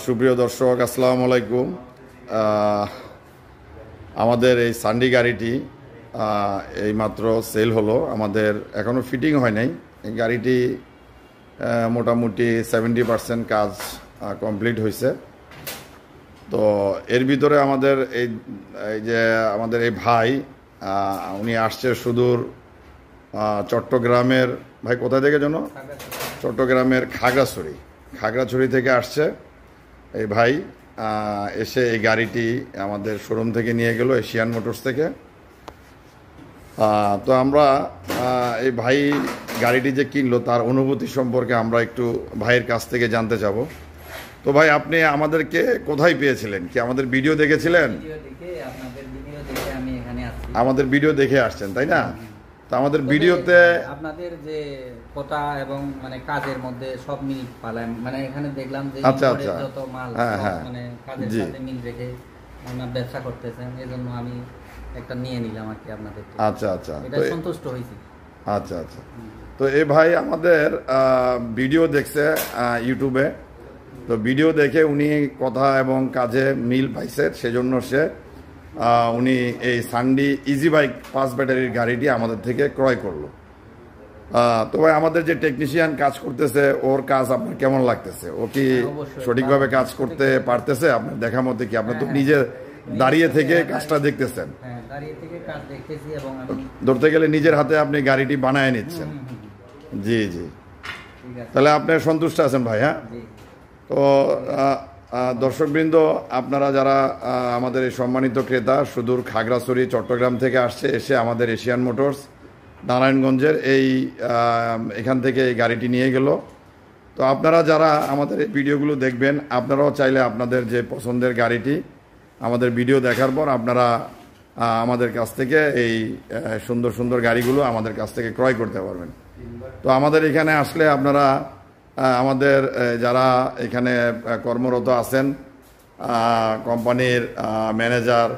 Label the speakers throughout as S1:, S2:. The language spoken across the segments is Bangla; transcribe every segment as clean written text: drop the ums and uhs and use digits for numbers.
S1: সুপ্রিয় দর্শক, আসসালামু আলাইকুম। আমাদের এই সান্ডি গাড়িটি এইমাত্র সেল হলো। আমাদের এখনও ফিটিং হয় নাই। এই গাড়িটি মোটামুটি 70% কাজ কমপ্লিট হয়েছে। তো এর ভিতরে আমাদের এই যে আমাদের এই ভাই উনি আসছে সুদূর চট্টগ্রামের, ভাই কোথায় থেকে যেন, চট্টগ্রামের খাগড়াছড়ি থেকে আসছে এই ভাই। এসে এই গাড়িটি আমাদের শোরুম থেকে নিয়ে গেল, এশিয়ান মোটরস থেকে। তো আমরা এই ভাই গাড়িটি যে কিনলো তার অনুভূতি সম্পর্কে আমরা একটু ভাইয়ের কাছ থেকে জানতে যাব। তো ভাই, আপনি আমাদেরকে কোথায় পেয়েছিলেন? কি আমাদের ভিডিও দেখেছিলেন? আমাদের ভিডিও দেখে আসছেন, তাই না? তো আমাদের ভিডিওতে
S2: আপনাদের যে কথা এবং মানে কাজের মধ্যে সব মিল পালাম, মানে এখানে দেখলাম যে যত মাল মানে কাজের সাথে মিল রেখে আপনারা ব্যবসা করতেছেন, এজন্য আমি একটা নিয়ে নিলাম আর কি আপনাদের।
S1: আচ্ছা,
S2: এটা সন্তুষ্ট হইছি।
S1: আচ্ছা। তো এই ভাই আমাদের ভিডিও দেখছে ইউটিউবে। তো ভিডিও দেখে উনি কথা এবং কাজে মিল পাইছে, সেজন্য উনি এই সান্ডি ইজি বাইক 5 ব্যাটারির গাড়িটি আমাদের থেকে ক্রয় করলো। তো ভাই, আমাদের যে টেকনিশিয়ান কাজ করতেছে, ওর কাজ আপনার কেমন লাগতেছে? ও কি সঠিকভাবে কাজ করতে পারতেছে? আপনার দেখা মতে কি? আপনি তো নিজে দাঁড়িয়ে থেকে কাজটা দেখতেছেন, ধরতে গেলে নিজের হাতে আপনি গাড়িটি বানায় নিচ্ছেন। জি, তাহলে আপনি সন্তুষ্ট আছেন ভাই? হ্যাঁ। তো দর্শকবৃন্দ, আপনারা যারা আমাদের এই সম্মানিত ক্রেতা সুদূর খাগড়াছড়ি চট্টগ্রাম থেকে আসছে, এসে আমাদের এশিয়ান মোটরস নারায়ণগঞ্জের এখান থেকে এই গাড়িটি নিয়ে গেল। তো আপনারা যারা আমাদের এই ভিডিওগুলো দেখবেন, আপনারাও চাইলে আপনাদের যে পছন্দের গাড়িটি আমাদের ভিডিও দেখার পর আপনারা আমাদের কাছ থেকে এই সুন্দর সুন্দর গাড়িগুলো আমাদের কাছ থেকে ক্রয় করতে পারবেন। তো আমাদের এখানে আসলে আপনারা আমাদের যারা এখানে কর্মরত আছেন, কোম্পানির ম্যানেজার,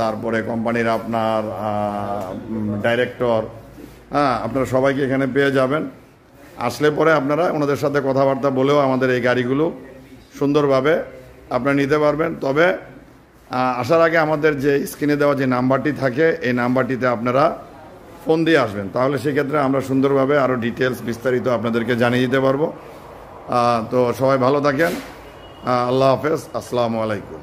S1: তারপরে কোম্পানির আপনার ডাইরেক্টর, আপনারা সবাইকে এখানে পেয়ে যাবেন। আসলে পরে আপনারা ওনাদের সাথে কথাবার্তা বলেও আমাদের এই গাড়িগুলো সুন্দরভাবে আপনারা নিতে পারবেন। তবে আসার আগে আমাদের যে স্ক্রিনে দেওয়া যে নাম্বারটি থাকে, এই নাম্বারটিতে আপনারা ফোন দিয়ে আসবেন, তাহলে সেক্ষেত্রে আমরা সুন্দরভাবে আরও ডিটেলস বিস্তারিত আপনাদেরকে জানিয়ে দিতে পারবো। তো সবাই ভালো থাকেন। আল্লাহ হাফেজ। আসসালামু আলাইকুম।